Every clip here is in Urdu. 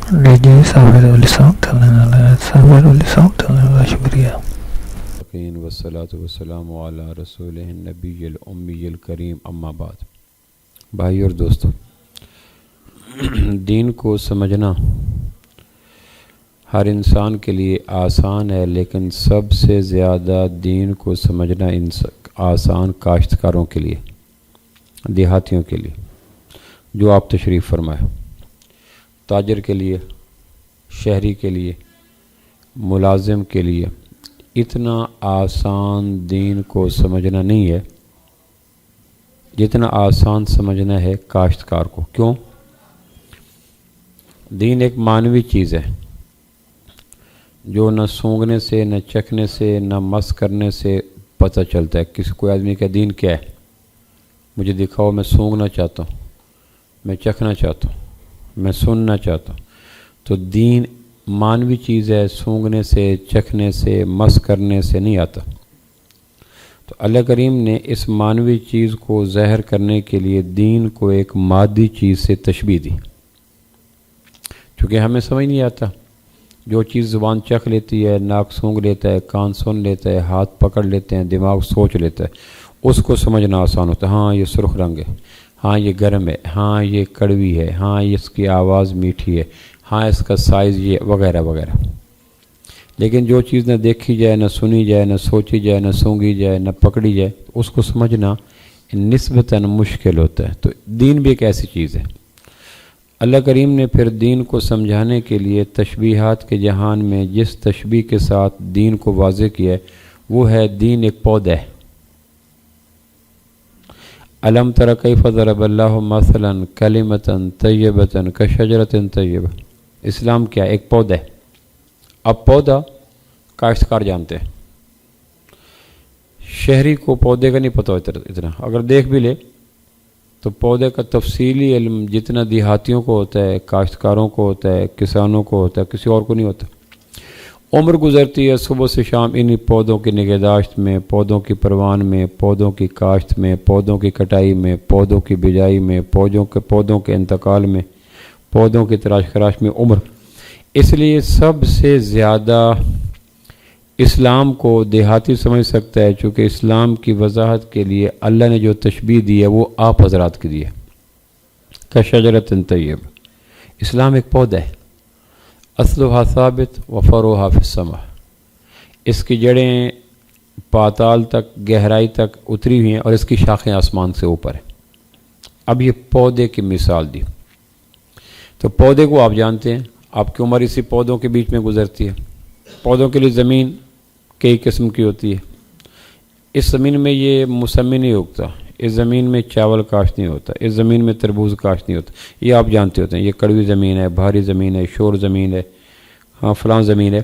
جی صابر علی صاحب شکریہ. والصلاة والسلام علی رسول النبی الامی الکریم. اما بعد، بھائی اور دوستو، دین کو سمجھنا ہر انسان کے لیے آسان ہے، لیکن سب سے زیادہ دین کو سمجھنا آسان کاشتکاروں کے لیے، دیہاتیوں کے لیے، جو آپ تشریف فرمائے. تاجر کے لیے، شہری کے لیے، ملازم کے لیے اتنا آسان دین کو سمجھنا نہیں ہے جتنا آسان سمجھنا ہے کاشتکار کو. کیوں؟ دین ایک معنوی چیز ہے جو نہ سونگھنے سے، نہ چکھنے سے، نہ مس کرنے سے پتہ چلتا ہے. کسی کوئی آدمی کا دین کیا ہے؟ مجھے دکھاؤ، میں سونگھنا چاہتا ہوں، میں چکھنا چاہتا ہوں، میں سننا چاہتا ہوں. تو دین معنوی چیز ہے، سونگھنے سے، چکھنے سے، مس کرنے سے نہیں آتا. تو اللہ کریم نے اس معنوی چیز کو ظاہر کرنے کے لیے دین کو ایک مادی چیز سے تشبیہ دی. چونکہ ہمیں سمجھ نہیں آتا، جو چیز زبان چکھ لیتی ہے، ناک سونگھ لیتا ہے، کان سن لیتا ہے، ہاتھ پکڑ لیتے ہیں، دماغ سوچ لیتا ہے، اس کو سمجھنا آسان ہوتا ہے. ہاں یہ سرخ رنگ ہے، ہاں یہ گرم ہے، ہاں یہ کڑوی ہے، ہاں اس کی آواز میٹھی ہے، ہاں اس کا سائز یہ، وغیرہ وغیرہ. لیکن جو چیز نہ دیکھی جائے، نہ سنی جائے، نہ سوچی جائے، نہ سونگھی جائے، نہ پکڑی جائے، اس کو سمجھنا نسبتاً مشکل ہوتا ہے. تو دین بھی ایک ایسی چیز ہے. اللہ کریم نے پھر دین کو سمجھانے کے لیے تشبیہات کے جہان میں جس تشبیہ کے ساتھ دین کو واضح کیا ہے وہ ہے دین ایک پودا ہے. الم تر کیف ضرب اللہ مثلا کلمۃ طیبۃ کشجرۃ طیبہ. اسلام کیا ہے؟ ایک پودا ہے. اب پودا کاشتکار جانتے ہیں، شہری کو پودے کا نہیں پتہ ہوتا اتنا. اگر دیکھ بھی لے تو پودے کا تفصیلی علم جتنا دیہاتیوں کو ہوتا ہے، کاشتکاروں کو ہوتا ہے، کسانوں کو ہوتا ہے، کسی اور کو نہیں ہوتا. عمر گزرتی ہے صبح سے شام انہی پودوں کی نگہداشت میں، پودوں کی پروان میں، پودوں کی کاشت میں، پودوں کی کٹائی میں، پودوں کی بجائی میں، پودوں کے انتقال میں، پودوں کی تراش خراش میں عمر. اس لیے سب سے زیادہ اسلام کو دیہاتی سمجھ سکتا ہے، چونکہ اسلام کی وضاحت کے لیے اللہ نے جو تشبیہ دی ہے وہ آپ حضرات کی دی ہے. کشجرۃ طیب. اسلام ایک پودا ہے، اصلھا ثابت و فروعھا فی السماء. اس کی جڑیں پاتال تک، گہرائی تک اتری ہوئی ہیں اور اس کی شاخیں آسمان سے اوپر ہیں. اب یہ پودے کی مثال دی. تو پودے کو آپ جانتے ہیں، آپ کی عمر اسی پودوں کے بیچ میں گزرتی ہے. پودوں کے لیے زمین کئی قسم کی ہوتی ہے. اس زمین میں یہ موسمی نہیں اگتا، اس زمین میں چاول کاشت نہیں ہوتا، اس زمین میں تربوز کاشت نہیں ہوتا. یہ آپ جانتے ہوتے ہیں. یہ کڑوی زمین ہے، بھاری زمین ہے، شور زمین ہے، ہاں فلاں زمین ہے.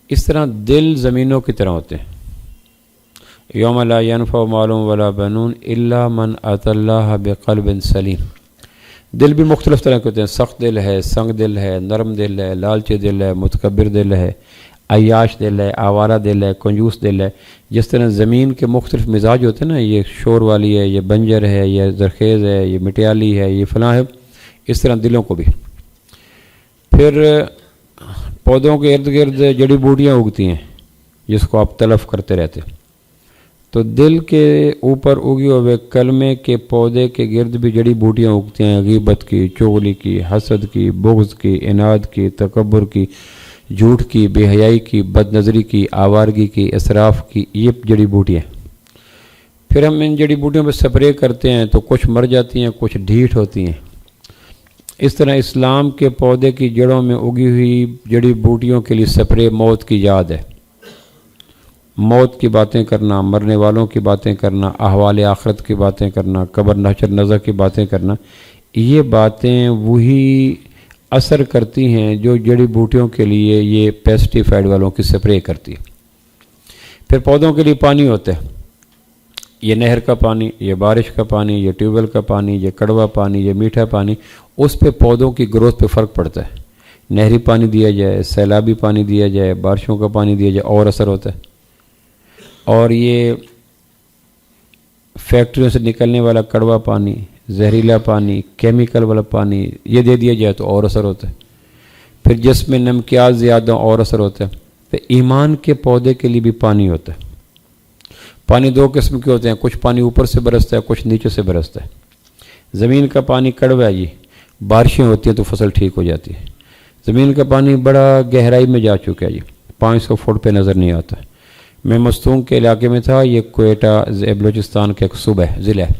اس طرح دل زمینوں کی طرح ہوتے ہیں. یوم لا ینفع مال ولا بنون الا من اتى اللہ بقلب سلیم. دل بھی مختلف طرح کے ہوتے ہیں. سخت دل ہے، سنگ دل ہے، نرم دل ہے، لالچی دل ہے، متکبر دل ہے، عیاش دل ہے، آوارہ دل ہے، کنجوس دل ہے. جس طرح زمین کے مختلف مزاج ہوتے ہیں نا، یہ شور والی ہے، یہ بنجر ہے، یہ زرخیز ہے، یہ مٹیالی ہے، یہ فلاں ہے، اس طرح دلوں کو بھی. پھر پودوں کے ارد گرد جڑی بوٹیاں اگتی ہیں جس کو آپ تلف کرتے رہتے. تو دل کے اوپر اگی ہوئے کلمے کے پودے کے گرد بھی جڑی بوٹیاں اگتی ہیں، غیبت کی، چغلی کی، حسد کی، بغض کی، عناد کی، تکبر کی، جھوٹ کی، بے حیائی کی، بد نظری کی، آوارگی کی، اسراف کی. یہ جڑی بوٹیاں. پھر ہم ان جڑی بوٹیوں پہ سپرے کرتے ہیں تو کچھ مر جاتی ہیں، کچھ ڈھیٹ ہوتی ہیں. اس طرح اسلام کے پودے کی جڑوں میں اگی ہوئی جڑی بوٹیوں کے لیے سپرے موت کی یاد ہے. موت کی باتیں کرنا، مرنے والوں کی باتیں کرنا، احوال آخرت کی باتیں کرنا، قبر نحشر نظر کی باتیں کرنا. یہ باتیں وہی اثر کرتی ہیں جو جڑی بوٹیوں کے لیے یہ پیسٹیفائڈ والوں کی سپرے کرتی ہے. پھر پودوں کے لیے پانی ہوتا ہے. یہ نہر کا پانی، یہ بارش کا پانی، یہ ٹیوب ویل کا پانی، یہ کڑوا پانی، یہ میٹھا پانی. اس پہ پودوں کی گروتھ پہ فرق پڑتا ہے. نہری پانی دیا جائے، سیلابی پانی دیا جائے، بارشوں کا پانی دیا جائے، اور اثر ہوتا ہے. اور یہ فیکٹریوں سے نکلنے والا کڑوا پانی، زہریلا پانی، کیمیکل والا پانی، یہ دے دیا جائے تو اور اثر ہوتا ہے. پھر جس میں نمکیات زیادہ اور اثر ہوتا ہے. پھر ایمان کے پودے کے لیے بھی پانی ہوتا ہے. پانی دو قسم کے ہوتے ہیں، کچھ پانی اوپر سے برستا ہے، کچھ نیچے سے برستا ہے. زمین کا پانی کڑوا ہے جی، بارشیں ہوتی ہیں تو فصل ٹھیک ہو جاتی ہے. زمین کا پانی بڑا گہرائی میں جا چکا ہے جی، 500 فٹ پہ نظر نہیں آتا. میں مستونگ کے علاقے میں تھا، یہ کوئٹہ بلوچستان کا ایک صوبہ ہے، ضلع ہے.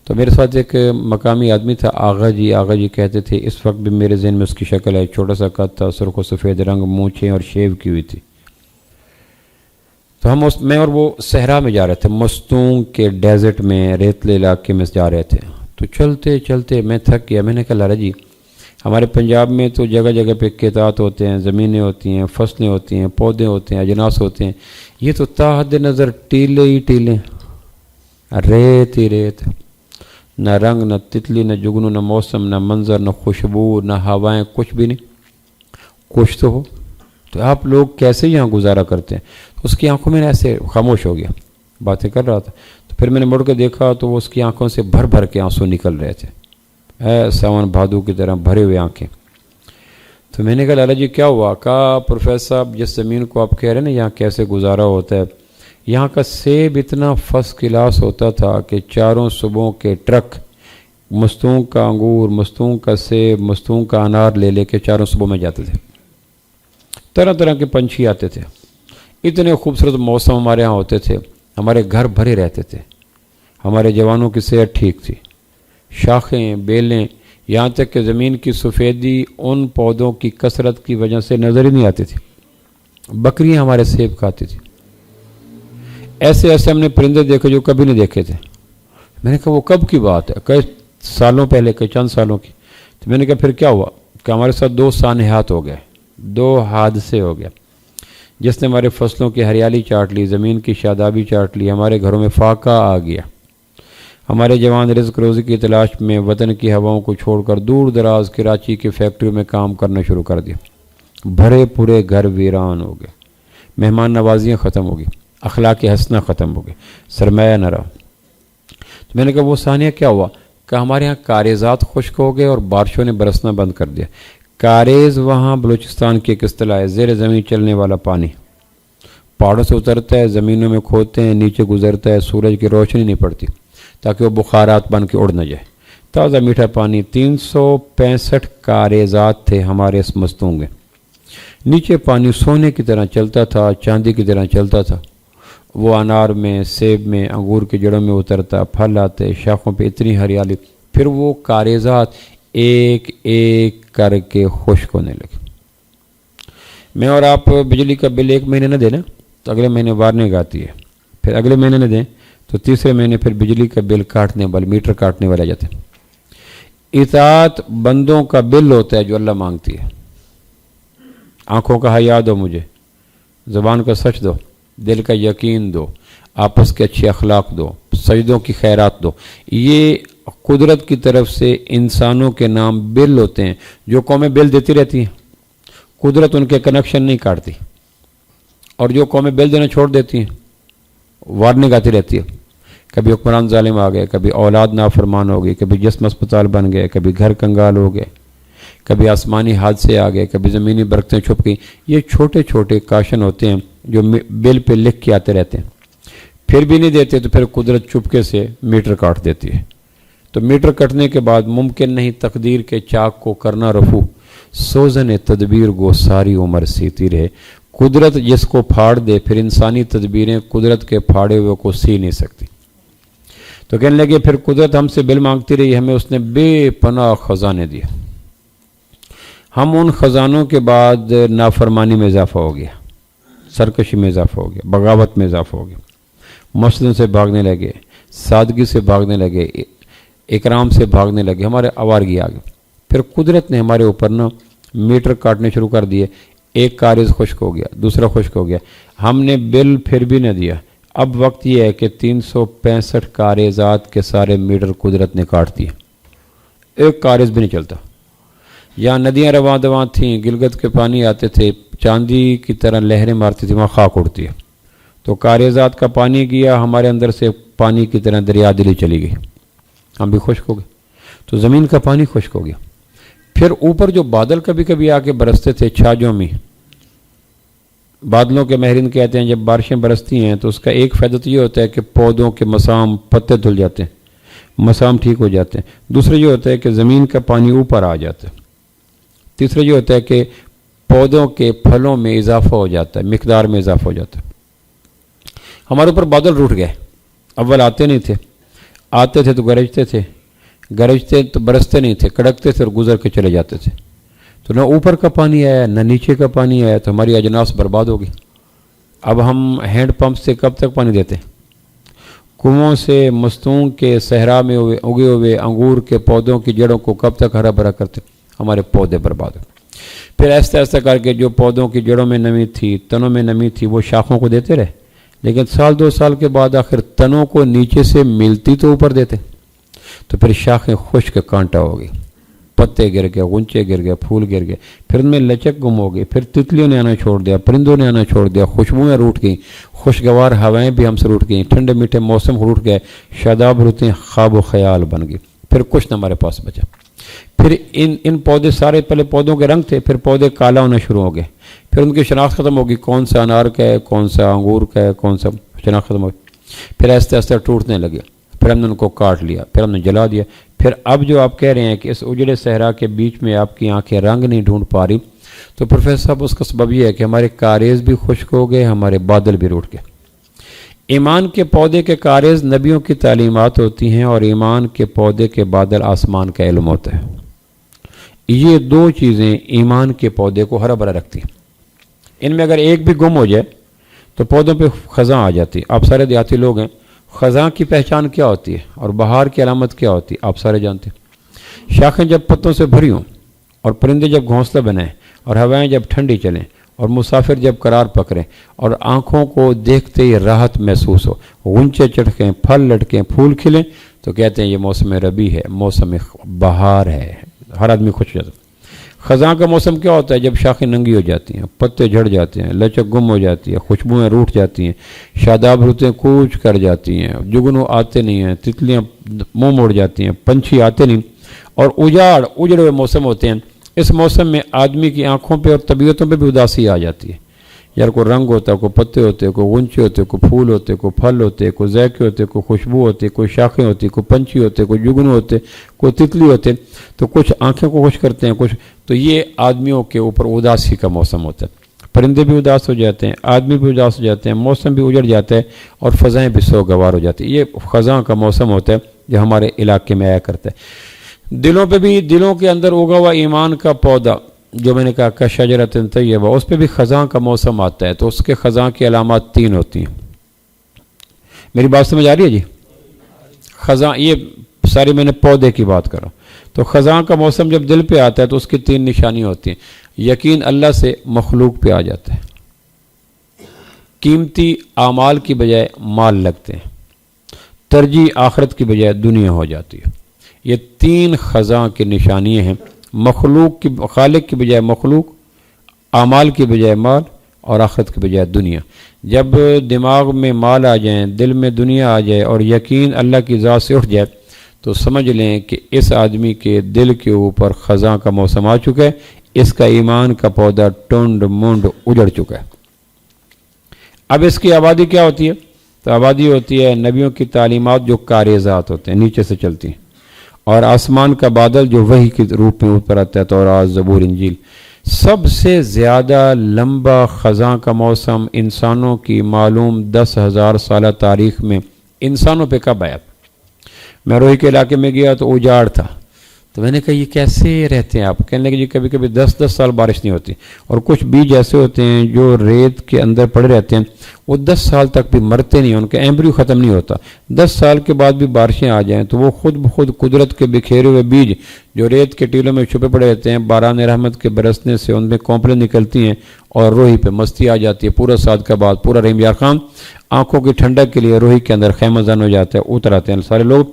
تو میرے ساتھ ایک مقامی آدمی تھا، آغا جی کہتے تھے. اس وقت بھی میرے ذہن میں اس کی شکل ہے، چھوٹا سا قد تھا، سرخ و سفید رنگ، مونچھیں اور شیو کی ہوئی تھی. تو میں اور وہ صحرا میں جا رہے تھے، مستونگ کے ڈیزرٹ میں، ریتلے علاقے میں جا رہے تھے. تو چلتے چلتے میں تھک گیا. میں نے کہا لالا جی، ہمارے پنجاب میں تو جگہ جگہ پہ کھیتات ہوتے ہیں، زمینیں ہوتی ہیں، فصلیں ہوتی ہیں، پودے ہوتے ہیں، اجناس ہوتے ہیں. یہ تو تا حد نظر ٹیلے ہی ٹیلے، ریت ہی ریت، نہ رنگ، نہ تتلی، نہ جگنو، نہ موسم، نہ منظر، نہ خوشبو، نہ ہوائیں، کچھ بھی نہیں. کچھ تو ہو. تو آپ لوگ کیسے یہاں گزارا کرتے ہیں؟ اس کی آنکھوں میں ایسے خاموش ہو گیا، باتیں کر رہا تھا. تو پھر میں نے مڑ کے دیکھا تو وہ اس کی آنکھوں سے بھر بھر کے آنسو نکل رہے تھے، ساون بھادو کی طرح بھرے ہوئے آنکھیں. تو میں نے کہا لالا جی کیا ہوا؟ کہا پروفیسر صاحب، جس زمین کو آپ کہہ رہے ہیں نا یہاں کیسے گزارا ہوتا ہے، یہاں کا سیب اتنا فرسٹ کلاس ہوتا تھا کہ چاروں صوبوں کے ٹرک مستونگ کا انگور، مستونگ کا سیب، مستونگ کا انار لے لے کے چاروں صوبوں میں جاتے تھے. طرح طرح کے پنچھی آتے تھے، اتنے خوبصورت موسم ہمارے ہاں ہوتے تھے، ہمارے گھر بھرے رہتے تھے، ہمارے جوانوں کی صحت ٹھیک تھی. شاخیں، بیلیں، یہاں تک کہ زمین کی سفیدی ان پودوں کی کثرت کی وجہ سے نظر ہی نہیں آتی تھی. بکریاں ہمارے سیب کھاتی تھی. ایسے ایسے ہم نے پرندے دیکھے جو کبھی نہیں دیکھے تھے. میں نے کہا وہ کب کی بات ہے؟ کئی سالوں پہلے، کئی چند سالوں کی. تو میں نے کہا پھر کیا ہوا؟ کہ ہمارے ساتھ 2 سانحات ہو گئے، 2 حادثے ہو گئے جس نے ہمارے فصلوں کی ہریالی چاٹ لی، زمین کی شادابی چاٹ لی، ہمارے گھروں میں فاقہ آ گیا. ہمارے جوان رزق روزی کی تلاش میں وطن کی ہواؤں کو چھوڑ کر دور دراز کراچی کی فیکٹریوں میں کام کرنا شروع کر دیا. بھرے پورے گھر ویران ہو گئے، مہمان نوازیاں ختم ہو گئی، اخلاق حسنہ ختم ہو گئے، سرمایہ نہ رہا. تو میں نے کہا وہ ثانیہ کیا ہوا؟ کہ ہمارے ہاں کاریزات خشک ہو گئے اور بارشوں نے برسنا بند کر دیا. کاریز وہاں بلوچستان کی ایک اصطلاح ہے، زیر زمین چلنے والا پانی. پہاڑوں سے اترتا ہے، زمینوں میں کھودتے ہیں، نیچے گزرتا ہے، سورج کی روشنی نہیں پڑتی تاکہ وہ بخارات بن کے اڑ نہ جائے. تازہ میٹھا پانی. 365 کاریزات تھے ہمارے اس مستونگ میں. نیچے پانی سونے کی طرح چلتا تھا، چاندی کی طرح چلتا تھا. وہ انار میں، سیب میں، انگور کی جڑوں میں اترتا، پھل آتے، شاخوں پہ اتنی ہریالی. پھر وہ کاریزات ایک ایک کر کے خشک ہونے لگے. میں اور آپ بجلی کا بل 1 مہینے نہ دیں نا تو اگلے مہینے وارننگ آتی ہے، پھر اگلے مہینے نہ دیں تو تیسرے مہینے پھر بجلی کا بل کاٹنے والے، میٹر کاٹنے والے جاتے ہیں. اطاعت بندوں کا بل ہوتا ہے جو اللہ مانگتی ہے. آنکھوں کا حیا دو مجھے، زبان کا سچ دو، دل کا یقین دو، آپس کے اچھے اخلاق دو، سجدوں کی خیرات دو. یہ قدرت کی طرف سے انسانوں کے نام بل ہوتے ہیں. جو قومیں بل دیتی رہتی ہیں قدرت ان کے کنیکشن نہیں کاٹتی، اور جو قومیں بل دینا چھوڑ دیتی ہیں وارننگ آتی رہتی ہے. کبھی حکمران ظالم آ گئے، کبھی اولاد نافرمان ہو گئی، کبھی جسم اسپتال بن گئے، کبھی گھر کنگال ہو گئے، کبھی آسمانی حادثے آ گئے، کبھی زمینی برکتیں چھپ گئیں. یہ چھوٹے چھوٹے کاشن ہوتے ہیں جو بل پہ لکھ کے آتے رہتے ہیں. پھر بھی نہیں دیتے تو پھر قدرت چپکے سے میٹر کاٹ دیتی ہے. تو میٹر کٹنے کے بعد ممکن نہیں تقدیر کے چاک کو کرنا رفو، سوزن تدبیر گو ساری عمر سیتی رہے. قدرت جس کو پھاڑ دے پھر انسانی تدبیریں قدرت کے پھاڑے ہوئے کو سی نہیں سکتی. تو کہنے لگے پھر قدرت ہم سے بل مانگتی رہی، ہمیں اس نے بے پناہ خزانے دیے. ہم ان خزانوں کے بعد نافرمانی میں اضافہ ہو گیا، سرکشی میں اضافہ ہو گیا، بغاوت میں اضافہ ہو گیا، مسجدوں سے بھاگنے لگے، سادگی سے بھاگنے لگے، اکرام سے بھاگنے لگے، ہمارے آوارگی آ گئی. پھر قدرت نے ہمارے اوپر نا میٹر کاٹنے شروع کر دیے. ایک کاریز خشک ہو گیا، دوسرا خشک ہو گیا، ہم نے بل پھر بھی نہ دیا. اب وقت یہ ہے کہ 365 کاریزات کے سارے میٹر قدرت نے کاٹ دیے. ایک کاریز بھی نہیں چلتا. یہاں ندیاں رواں دواں تھیں، گلگت کے پانی آتے تھے، چاندی کی طرح لہریں مارتی تھیں، وہاں خاک اڑتی ہے. تو کاریزات کا پانی گیا، ہمارے اندر سے پانی کی طرح دریا دلی چلی گئی، ہم بھی خشک ہو گئے. تو زمین کا پانی خشک ہو گیا. پھر اوپر جو بادل کبھی کبھی آ کے برستے تھے چھاجوں میں، بادلوں کے ماہرین کہتے ہیں جب بارشیں برستی ہیں تو اس کا ایک فائدہ تو یہ ہوتا ہے کہ پودوں کے مسام پتے دھل جاتے ہیں، مسام ٹھیک ہو جاتے ہیں۔ دوسرا یہ ہوتا ہے کہ زمین کا پانی اوپر آ جاتا ہے۔ تیسرا یہ ہوتا ہے کہ پودوں کے پھلوں میں اضافہ ہو جاتا ہے، مقدار میں اضافہ ہو جاتا ہے۔ ہمارے اوپر بادل روٹ گئے، اول آتے نہیں تھے، آتے تھے تو گرجتے تو برستے نہیں تھے، کڑکتے تھے اور گزر کے چلے جاتے تھے۔ تو نہ اوپر کا پانی آیا نہ نیچے کا پانی آیا، تو ہماری اجناس برباد ہوگی۔ اب ہم ہینڈ پمپ سے کب تک پانی دیتے؟ کنووں سے مستونگ کے صحرا میں اگے ہوئے انگور کے پودوں کی جڑوں کو کب تک ہرا بھرا کرتے؟ ہمارے پودے برباد ہو۔ پھر ایسا ایسا کر کے جو پودوں کی جڑوں میں نمی تھی، تنوں میں نمی تھی، وہ شاخوں کو دیتے رہے، لیکن سال دو سال کے بعد آخر تنوں کو نیچے سے ملتی تو اوپر دیتے، تو پھر شاخیں خشک کانٹا ہو گئی، پتے گر گئے، غنچے گر گئے، پھول گر گئے، پھر ان میں لچک گم ہو گئی، پھر تتلیوں نے آنا چھوڑ دیا، پرندوں نے آنا چھوڑ دیا، خوشبوئیں روٹ گئیں، خوشگوار ہوائیں بھی ہم سے روٹ گئیں، ٹھنڈے میٹھے موسم روٹ گئے، شاداب رتیں خواب و خیال بن گئی، پھر کچھ نہ ہمارے پاس بچا۔ پھر ان پودے سارے پہلے پودوں کے رنگ تھے، پھر پودے کالا ہونا شروع ہو گئے، پھر ان کی شناخت ختم ہوگی، کون سا انار کا ہے، کون سا انگور کا ہے، کون سا، شناخت ختم ہوگی۔ پھر آہستہ آہستہ ٹوٹنے لگے، پھر ہم نے ان کو کاٹ لیا، پھر ہم نے جلا دیا۔ پھر اب جو آپ کہہ رہے ہیں کہ اس اجڑے صحرا کے بیچ میں آپ کی آنکھیں رنگ نہیں ڈھونڈ پا رہی، تو پروفیسر صاحب اس کا سبب یہ ہے کہ ہمارے کاریز بھی خشک ہو گئے، ہمارے بادل بھی روٹ گئے۔ ایمان کے پودے کے کاریز نبیوں کی تعلیمات ہوتی ہیں، اور ایمان کے پودے کے بادل آسمان کا علم ہوتا ہے۔ یہ دو چیزیں ایمان کے پودے کو ہرا بھرا رکھتی ہیں۔ ان میں اگر ایک بھی گم ہو جائے تو پودوں پہ خزاں آ جاتی ہے۔ آپ سارے دیہاتی لوگ ہیں، خزاں کی پہچان کیا ہوتی ہے اور بہار کی علامت کیا ہوتی ہے آپ سارے جانتے ہیں۔ شاخیں جب پتوں سے بھری ہوں، اور پرندے جب گھونسلہ بنائیں، اور ہوائیں جب ٹھنڈی چلیں، اور مسافر جب قرار پکڑیں، اور آنکھوں کو دیکھتے ہی راحت محسوس ہو، غنچے چڑکیں، پھل لٹکیں، پھول کھلیں، تو کہتے ہیں یہ موسم ربیع ہے، موسم بہار ہے، ہر آدمی خوش ہو جاتا ہے۔ خزاں کا موسم کیا ہوتا ہے؟ جب شاخیں ننگی ہو جاتی ہیں، پتے جھڑ جاتے ہیں، لچک گم ہو جاتی ہے، خوشبوئیں روٹ جاتی ہیں، شاداب رتیں کوچ کر جاتی ہیں، جگنو آتے نہیں ہیں، تتلیاں منہ موڑ جاتی ہیں، پنچھی آتے نہیں، اور اجڑے ہوئے موسم ہوتے ہیں۔ اس موسم میں آدمی کی آنکھوں پہ اور طبیعتوں پہ بھی اداسی آ جاتی ہے۔ یار کوئی رنگ ہوتا ہے، کوئی پتے ہوتے، کوئی غنچے ہوتے، کوئی پھول ہوتے، کوئی پھل ہوتے، کوئی ذائقے ہوتے، کوئی خوشبو ہوتی، کوئی شاخیں ہوتی، کوئی پنچھی ہوتے، کوئی جگنو ہوتے، کوئی تتلی ہوتے، تو کچھ آنکھیں کو خوش کرتے ہیں، کچھ تو یہ آدمیوں کے اوپر اداسی کا موسم ہوتا ہے۔ پرندے بھی اداس ہو جاتے ہیں، آدمی بھی اداس ہو جاتے ہیں، موسم بھی اجڑ جاتا ہے، اور فضائیں بھی سوگوار ہو جاتی ہیں۔ یہ خزاں کا موسم ہوتا ہے جو ہمارے علاقے میں آیا کرتا ہے۔ دلوں پہ بھی، دلوں کے اندر اگا ہوا ایمان کا پودا جو میں نے کہا کہ شجرۃ طیبہ، اس پہ بھی خزاں کا موسم آتا ہے، تو اس کے خزاں کی علامات 3 ہوتی ہیں۔ میری بات سمجھ آ رہی ہے جی؟ خزاں، یہ ساری میں نے پودے کی بات کرا، تو خزاں کا موسم جب دل پہ آتا ہے تو اس کی 3 نشانی ہوتی ہیں۔ یقین اللہ سے مخلوق پہ آ جاتا ہے، قیمتی اعمال کی بجائے مال لگتے ہیں، ترجیح آخرت کی بجائے دنیا ہو جاتی ہے۔ یہ 3 خزاں کی نشانیاں ہیں، مخلوق کی، خالق کی بجائے مخلوق، اعمال کی بجائے مال، اور آخرت کی بجائے دنیا۔ جب دماغ میں مال آ جائیں، دل میں دنیا آ جائے، اور یقین اللہ کی ذات سے اٹھ جائے، تو سمجھ لیں کہ اس آدمی کے دل کے اوپر خزاں کا موسم آ چکا ہے، اس کا ایمان کا پودا ٹنڈ منڈ اجڑ چکا ہے۔ اب اس کی آبادی کیا ہوتی ہے؟ تو آبادی ہوتی ہے نبیوں کی تعلیمات جو کاریزات ہوتے ہیں، نیچے سے چلتی ہیں، اور آسمان کا بادل جو وحی کے روپ میں اوپر آتا ہے، تورات، زبور، انجیل۔ سب سے زیادہ لمبا خزاں کا موسم انسانوں کی معلوم 10,000 سالہ تاریخ میں انسانوں پہ کب آیا؟ میں روہی کے علاقے میں گیا تو اجاڑ تھا، تو میں نے کہا یہ کیسے رہتے ہیں آپ؟ کہنے لگے جی کبھی کبھی 10 سال بارش نہیں ہوتی، اور کچھ بیج ایسے ہوتے ہیں جو ریت کے اندر پڑے رہتے ہیں، وہ 10 سال تک بھی مرتے نہیں، ان کا ایمبریو ختم نہیں ہوتا۔ 10 سال کے بعد بھی بارشیں آ جائیں تو وہ خود بخود قدرت کے بکھیرے ہوئے بیج جو ریت کے ٹیلوں میں چھپے پڑے رہتے ہیں، باران رحمت کے برسنے سے ان میں کونپلیں نکلتی ہیں، اور روہی پہ مستی آ جاتی ہے۔ پورا سات کا بعد پورا رحیم یار خان آنکھوں کی ٹھنڈک کے لیے روہی کے اندر خیمہ زن ہو جاتا ہے، اتر آتے ہیں سارے لوگ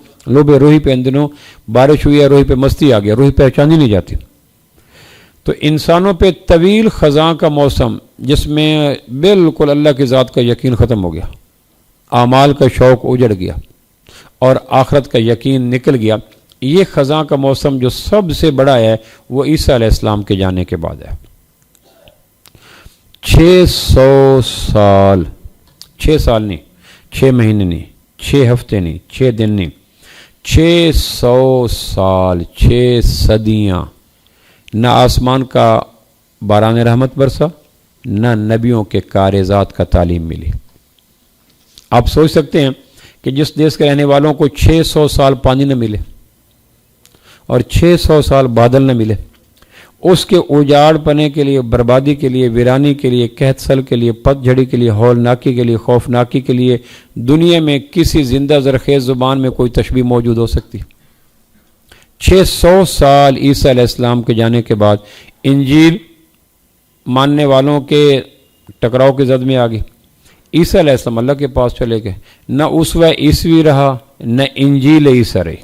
روہی پہ۔ ان دنوں بارش ہوئی ہے، روہی پہ مستی آ گیا، روہی پہچانی نہیں جاتی۔ تو انسانوں پہ طویل خزاں کا موسم جس میں بالکل اللہ کی ذات کا یقین ختم ہو گیا، اعمال کا شوق اجڑ گیا، اور آخرت کا یقین نکل گیا۔ یہ خزاں کا موسم جو سب سے بڑا ہے وہ عیسیٰ علیہ السلام کے جانے کے بعد ہے۔ 600 سال، 6 سال نہیں، 6 مہینے نہیں، 6 ہفتے نہیں، 6 دن نہیں، 600 سال، 6 صدیاں نہ آسمان کا باران رحمت برسا، نہ نبیوں کے کارزات کا تعلیم ملی۔ آپ سوچ سکتے ہیں کہ جس دیش کے رہنے والوں کو 600 سال پانی نہ ملے اور 600 سال بادل نہ ملے، اس کے اجاڑ پنے کے لیے، بربادی کے لیے، ویرانی کے لیے، قحط سل کے لیے، پت جھڑی کے لیے، ہولناکی کے لیے، خوفناکی کے لیے دنیا میں کسی زندہ زرخیز زبان میں کوئی تشبیہ موجود ہو سکتی؟ 600 سال عیسیٰ علیہ السلام کے جانے کے بعد انجیل ماننے والوں کے ٹکراؤ کی زد میں آ گئی۔ عیسیٰ علیہ السلام اللہ کے پاس چلے گئے، نہ اسوہ عیسوی رہا، نہ انجیل عیسیٰ رہی۔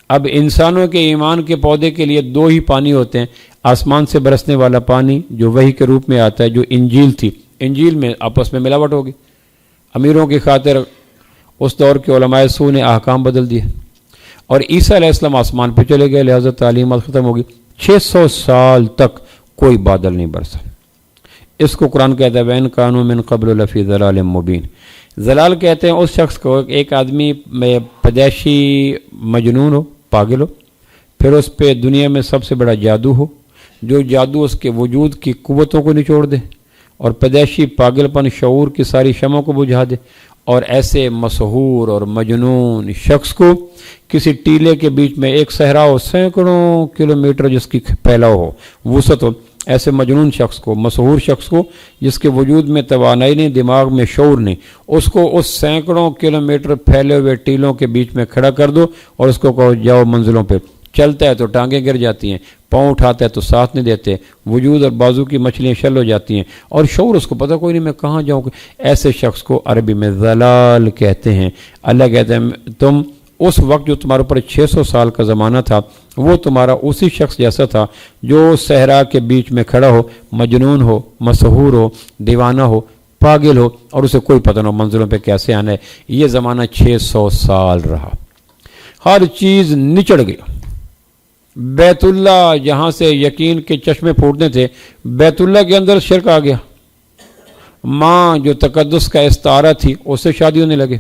اب انسانوں کے ایمان کے پودے کے لیے 2 ہی پانی ہوتے ہیں، آسمان سے برسنے والا پانی جو وحی کے روپ میں آتا ہے، جو انجیل تھی۔ انجیل میں آپس میں ملاوٹ ہوگی، امیروں کی خاطر اس دور کے علماء سو نے احکام بدل دیے، اور عیسیٰ علیہ السلام آسمان پہ چلے گئے، لہذا تعلیمات ختم ہوگی۔ 600 سال تک کوئی بادل نہیں برسا۔ اس کو قرآن کہتا ہے وَإِن كَانُوا مِن قَبْلُ لَفِي ضَلَالٍ مُبِينٍ۔ ضلال کہتے ہیں اس شخص کو، ایک آدمی میں پیدائشی مجنون ہو، پاگل ہو، پھر اس پہ دنیا میں سب سے بڑا جادو ہو، جو جادو اس کے وجود کی قوتوں کو نچوڑ دے اور پیدائشی پاگل پن شعور کی ساری شمعوں کو بجھا دے، اور ایسے مسحور اور مجنون شخص کو کسی ٹیلے کے بیچ میں ایک صحرا ہو، سینکڑوں کلومیٹر جس کی پھیلاؤ ہو، وسعت ہو، ایسے مجنون شخص کو، مسحور شخص کو جس کے وجود میں توانائی نہیں، دماغ میں شعور نہیں، اس کو اس سینکڑوں کلومیٹر پھیلے ہوئے ٹیلوں کے بیچ میں کھڑا کر دو اور اس کو کہو جاؤ منزلوں پہ۔ چلتا ہے تو ٹانگیں گر جاتی ہیں، پاؤں اٹھاتا ہے تو ساتھ نہیں دیتے، وجود اور بازو کی مچھلیاں شل ہو جاتی ہیں، اور شعور اس کو پتہ کوئی نہیں میں کہاں جاؤں۔ ایسے شخص کو عربی میں ضلال کہتے ہیں۔ اللہ کہتے ہیں تم اس وقت جو تمہارے اوپر 600 سال کا زمانہ تھا وہ تمہارا اسی شخص جیسا تھا جو صحرا کے بیچ میں کھڑا ہو، مجنون ہو، مسحور ہو، دیوانہ ہو، پاگل ہو، اور اسے کوئی پتہ نہ ہو منزلوں پہ کیسے آنا ہے۔ یہ زمانہ 600 سال رہا، ہر چیز نچڑ گئی۔ بیت اللہ جہاں سے یقین کے چشمے پھوٹنے تھے، بیت اللہ کے اندر شرک آ گیا۔ ماں جو تقدس کا استعارہ تھی اس سے شادی ہونے لگے،